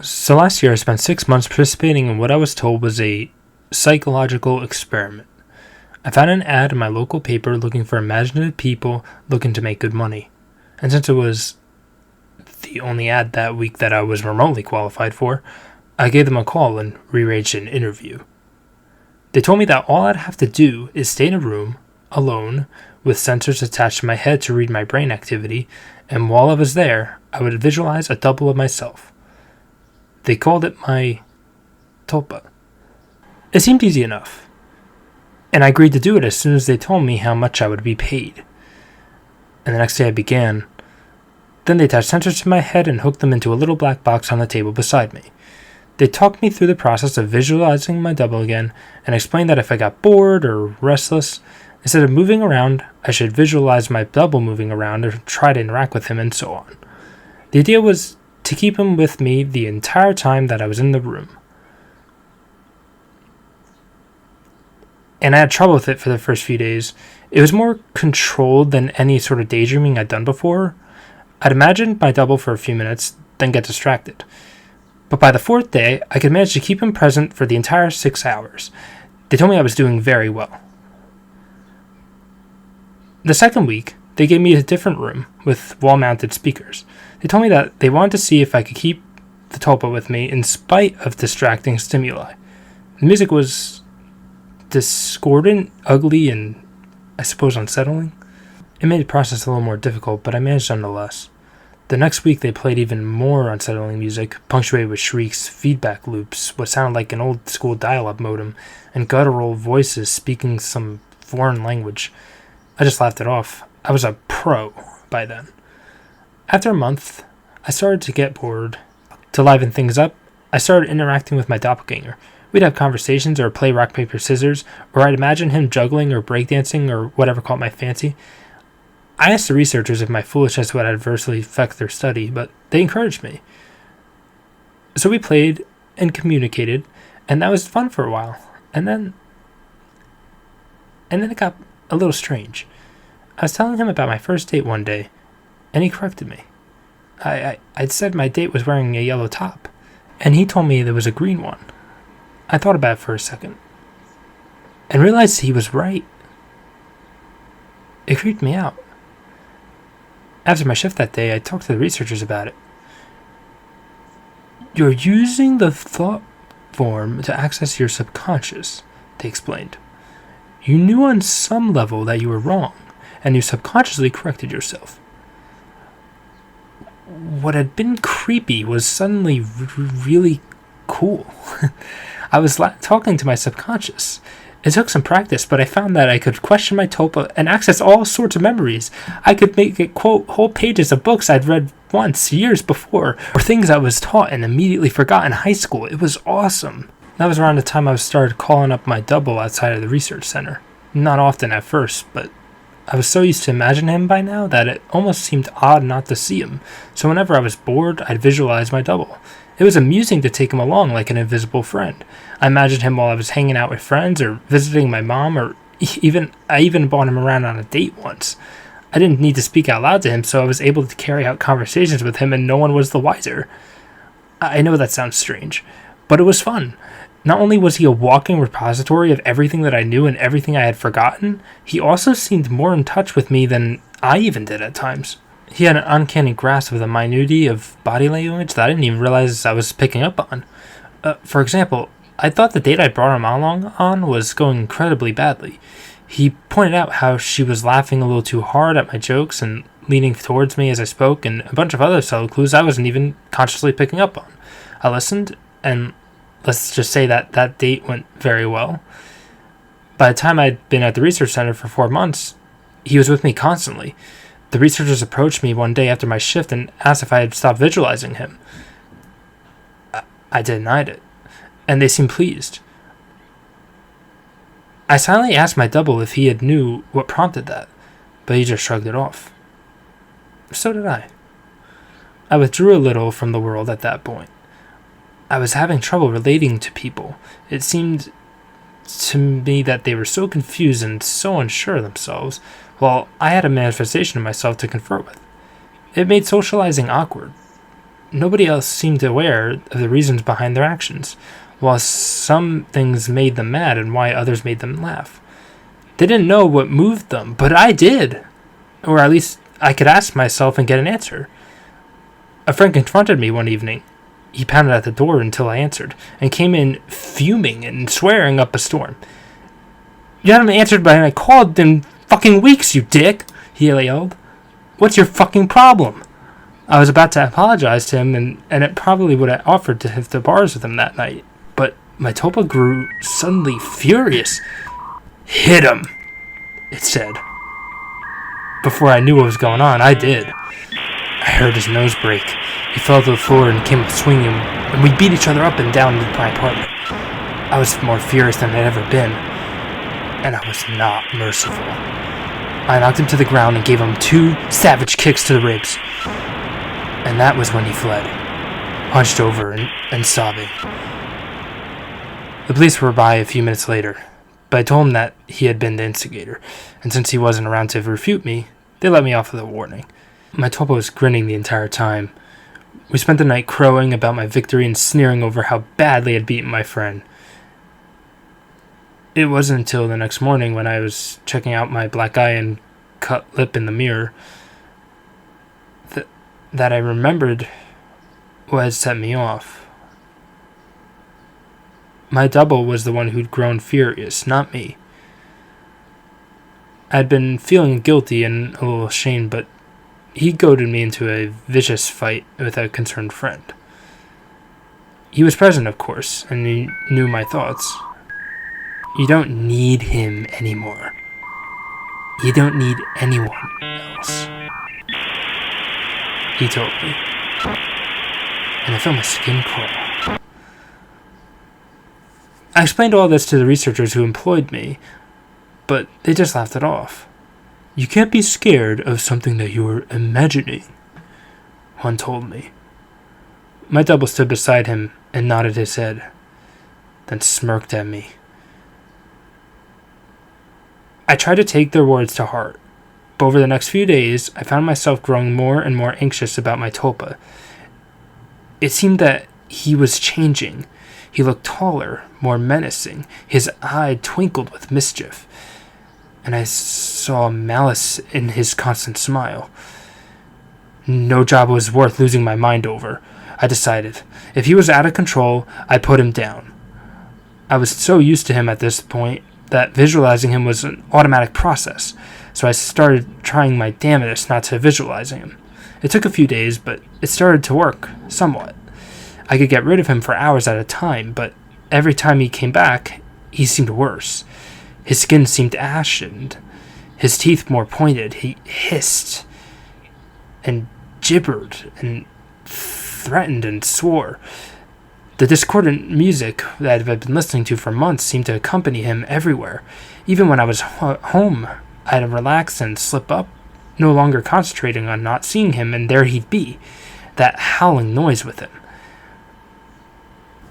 So last year I spent 6 months participating in what I was told was a psychological experiment. I found an ad in my local paper looking for imaginative people looking to make good money. And since it was the only ad that week that I was remotely qualified for, I gave them a call and rearranged an interview. They told me that all I'd have to do is stay in a room, alone, with sensors attached to my head to read my brain activity, and while I was there, I would visualize a double of myself. They called it my Tulpa. It seemed easy enough, and I agreed to do it as soon as they told me how much I would be paid. And the next day I began. Then they attached sensors to my head and hooked them into a little black box on the table beside me. They talked me through the process of visualizing my double again and explained that if I got bored or restless, instead of moving around, I should visualize my double moving around or try to interact with him and so on. The idea was to keep him with me the entire time that I was in the room. And I had trouble with it for the first few days. It was more controlled than any sort of daydreaming I'd done before. I'd imagine my double for a few minutes, then get distracted. But by the fourth day, I could manage to keep him present for the entire 6 hours. They told me I was doing very well. The second week, they gave me a different room with wall-mounted speakers. They told me that they wanted to see if I could keep the Tulpa with me in spite of distracting stimuli. The music was discordant, ugly, and I suppose unsettling. It made the process a little more difficult, but I managed nonetheless. The next week they played even more unsettling music, punctuated with shrieks, feedback loops, what sounded like an old-school dial-up modem, and guttural voices speaking some foreign language. I just laughed it off. I was a pro by then. After a month, I started to get bored. To liven things up, I started interacting with my doppelganger. We'd have conversations or play rock, paper, scissors, or I'd imagine him juggling or breakdancing or whatever caught my fancy. I asked the researchers if my foolishness would adversely affect their study, but they encouraged me. So we played and communicated, and that was fun for a while. And then it got a little strange. I was telling him about my first date one day, and he corrected me. I'd said my date was wearing a yellow top, and he told me there was a green one. I thought about it for a second, and realized he was right. It creeped me out. After my shift that day, I talked to the researchers about it. You're using the thought form to access your subconscious, they explained. You knew on some level that you were wrong, and you subconsciously corrected yourself. What had been creepy was suddenly really cool. I was talking to my subconscious. It took some practice, but I found that I could question my Tulpa and access all sorts of memories. I could make it quote whole pages of books I'd read once, years before, or things I was taught and immediately forgot in high school. It was awesome. That was around the time I started calling up my double outside of the research center. Not often at first, but I was so used to imagining him by now that it almost seemed odd not to see him. So whenever I was bored, I'd visualize my double. It was amusing to take him along like an invisible friend. I imagined him while I was hanging out with friends or visiting my mom, or I even brought him around on a date once. I didn't need to speak out loud to him, so I was able to carry out conversations with him and no one was the wiser. I know that sounds strange, but it was fun. Not only was he a walking repository of everything that I knew and everything I had forgotten, he also seemed more in touch with me than I even did at times. He had an uncanny grasp of the minutiae of body language that I didn't even realize I was picking up on. For example, I thought the date I brought him along on was going incredibly badly. He pointed out how she was laughing a little too hard at my jokes and leaning towards me as I spoke, and a bunch of other subtle clues I wasn't even consciously picking up on. I listened, and let's just say that date went very well. By the time I'd been at the research center for 4 months, he was with me constantly. The researchers approached me one day after my shift and asked if I had stopped visualizing him. I denied it, and they seemed pleased. I silently asked my double if he had knew what prompted that, but he just shrugged it off. So did I. I withdrew a little from the world at that point. I was having trouble relating to people. It seemed to me that they were so confused and so unsure of themselves, while I had a manifestation of myself to confer with. It made socializing awkward. nobody else seemed aware of the reasons behind their actions, while some things made them mad and why others made them laugh. They didn't know what moved them, but I did. Or at least I could ask myself and get an answer. A friend confronted me one evening. He pounded at the door until I answered, and came in fuming and swearing up a storm. "You haven't answered when I called in fucking weeks, you dick!" he yelled. "What's your fucking problem?" I was about to apologize to him, and it probably would have offered to hit the bars with him that night, but my Tulpa grew suddenly furious. "Hit him," it said. Before I knew what was going on, I did. I heard his nose break. He fell to the floor and came up swinging, and we beat each other up and down in my apartment. I was more furious than I'd ever been, and I was not merciful. I knocked him to the ground and gave him 2 savage kicks to the ribs. And that was when he fled, hunched over and sobbing. The police were by a few minutes later, but I told him that he had been the instigator, and since he wasn't around to refute me, they let me off with a warning. My Tulpa was grinning the entire time. We spent the night crowing about my victory and sneering over how badly I'd beaten my friend. It wasn't until the next morning when I was checking out my black eye and cut lip in the mirror that I remembered what had set me off. My double was the one who'd grown furious, not me. I'd been feeling guilty and a little ashamed, but he goaded me into a vicious fight with a concerned friend. He was present, of course, and he knew my thoughts. "You don't need him anymore. You don't need anyone else," he told me, and I felt my skin crawl. I explained all this to the researchers who employed me, but they just laughed it off. "You can't be scared of something that you're imagining," one told me. My double stood beside him and nodded his head, then smirked at me. I tried to take their words to heart, but over the next few days, I found myself growing more and more anxious about my Tulpa. It seemed that he was changing. He looked taller, more menacing. His eye twinkled with mischief, and I saw malice in his constant smile. No job was worth losing my mind over, I decided. If he was out of control, I'd put him down. I was so used to him at this point that visualizing him was an automatic process, so I started trying my damnedest not to visualizing him. It took a few days, but it started to work, somewhat. I could get rid of him for hours at a time, but every time he came back, he seemed worse. His skin seemed ashen, his teeth more pointed. He hissed and gibbered and threatened and swore. The discordant music that I've been listening to for months seemed to accompany him everywhere. Even when I was home, I'd relax and slip up, no longer concentrating on not seeing him, and there he'd be, that howling noise with him.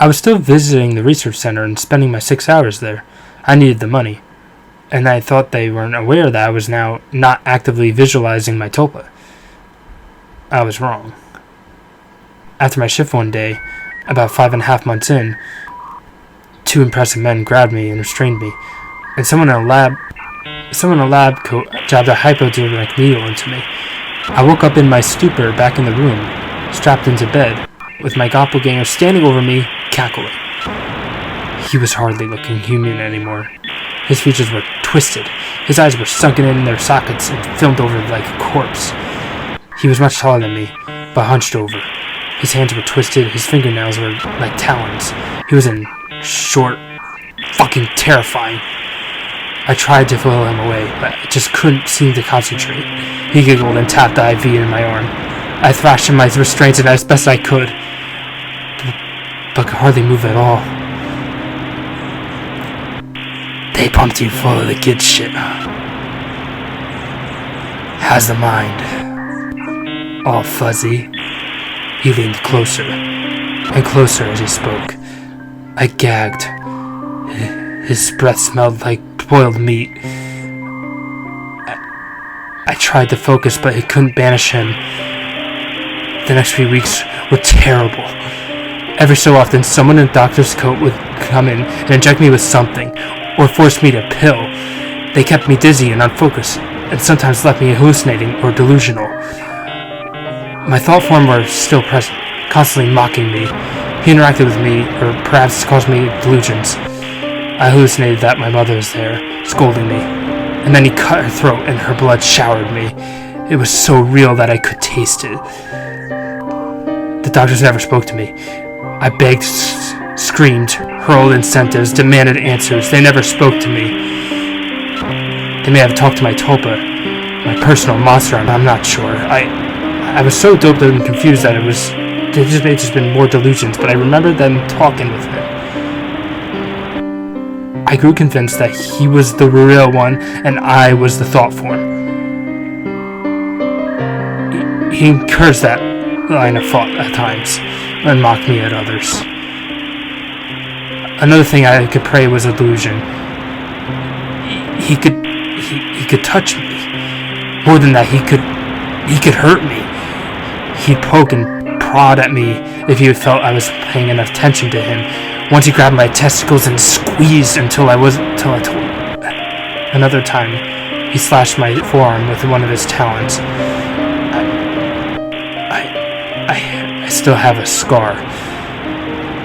I was still visiting the research center and spending my 6 hours there. I needed the money, and I thought they weren't aware that I was now not actively visualizing my Tulpa. I was wrong. After my shift one day, about 5.5 months in, 2 impressive men grabbed me and restrained me, and someone in a lab coat jabbed a hypodermic needle into me. I woke up in my stupor back in the room, strapped into bed, with my doppelganger standing over me, cackling. He was hardly looking human anymore. His features were twisted, his eyes were sunken in their sockets and filmed over like a corpse. He was much taller than me, but hunched over. His hands were twisted, his fingernails were like talons. He was in short, fucking terrifying. I tried to pull him away, but I just couldn't seem to concentrate. He giggled and tapped the IV in my arm. I thrashed in my restraints as best I could, but could hardly move at all. "They pumped you full of the kid shit. How's the mind? All fuzzy?" He leaned closer and closer as he spoke. I gagged. His breath smelled like boiled meat. I tried to focus, but it couldn't banish him. The next few weeks were terrible. Every so often, someone in a doctor's coat would come in and inject me with something, or force me to pill. They kept me dizzy and unfocused, and sometimes left me hallucinating or delusional. My thought form were still present, constantly mocking me. He interacted with me, or perhaps caused me delusions. I hallucinated that my mother was there, scolding me, and then he cut her throat and her blood showered me. It was so real that I could taste it. The doctors never spoke to me. I begged, screamed, hurled incentives, demanded answers. They never spoke to me. They may have talked to my Tulpa, my personal monster, I'm not sure. I was so doped and confused that it may have just been more delusions, but I remember them talking with him. I grew convinced that he was the real one and I was the thought form. He encouraged that line of thought at times and mocked me at others. Another thing I could pray was a delusion. He could touch me. More than that, he could hurt me. He'd poke and prod at me if he felt I was paying enough attention to him. Once he grabbed my testicles and squeezed until I told. Another time, he slashed my forearm with one of his talons. I still have a scar.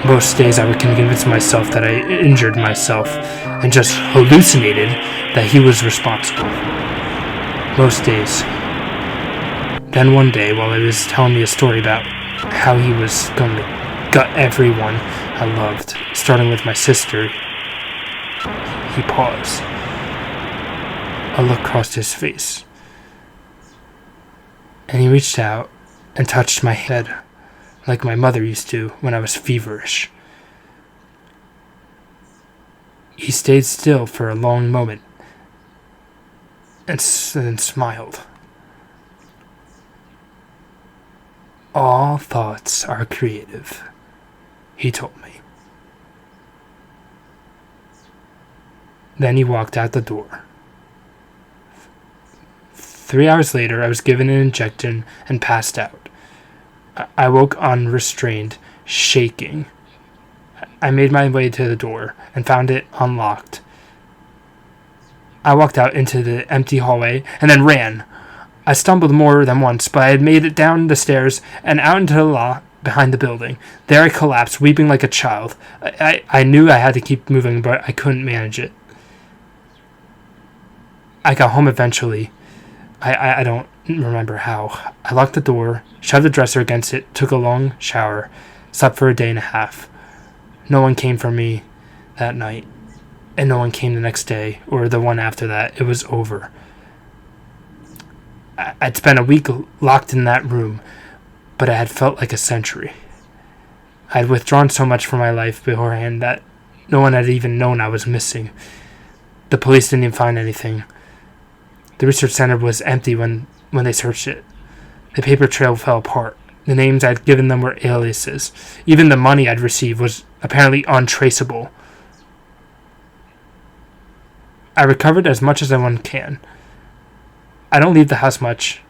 Most days I would convince myself that I injured myself and just hallucinated that he was responsible. Most days. Then one day, while he was telling me a story about how he was going to gut everyone I loved, starting with my sister, he paused. A look crossed his face, and he reached out and touched my head like my mother used to when I was feverish. He stayed still for a long moment and then smiled. All thoughts are creative, he told me. Then he walked out the door. 3 hours later, I was given an injection and passed out. I woke unrestrained, shaking. I made my way to the door and found it unlocked. I walked out into the empty hallway and then ran. I stumbled more than once, but I had made it down the stairs and out into the lot behind the building. There I collapsed, weeping like a child. I knew I had to keep moving, but I couldn't manage it. I got home eventually. I don't remember how. I locked the door, shoved the dresser against it, took a long shower, slept for a day and a half. No one came for me that night, and no one came the next day or the one after that. It was over. I'd spent a week locked in that room, but it had felt like a century. I had withdrawn so much from my life beforehand that no one had even known I was missing. The police didn't even find anything. The research center was empty when they searched it. The paper trail fell apart. The names I'd given them were aliases. Even the money I'd received was apparently untraceable. I recovered as much as one can. I don't leave the house much,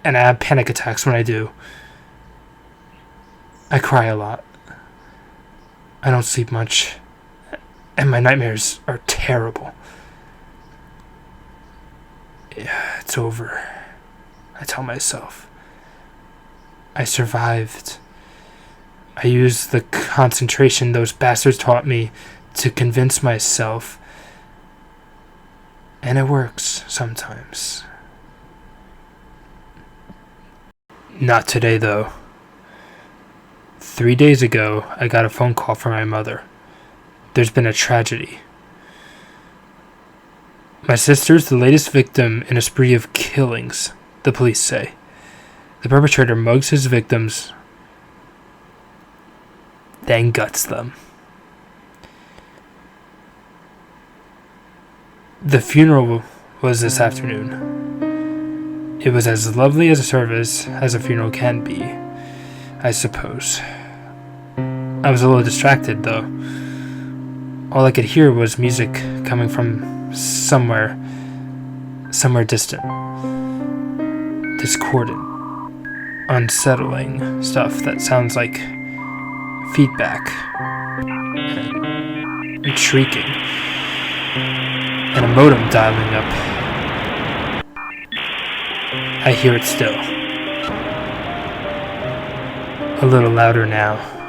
and I have panic attacks when I do. I cry a lot. I don't sleep much, and my nightmares are terrible. Yeah, it's over, I tell myself. I survived. I used the concentration those bastards taught me to convince myself, and it works sometimes. Not today, though. 3 days ago, I got a phone call from my mother. There's been a tragedy. My sister's the latest victim in a spree of killings, the police say. The perpetrator mugs his victims, then guts them. The funeral was this afternoon. It was as lovely as a service as a funeral can be, I suppose. I was a little distracted, though. All I could hear was music coming from somewhere distant, discordant, unsettling stuff that sounds like feedback and shrieking, and a modem dialing up. I hear it still. A little louder now.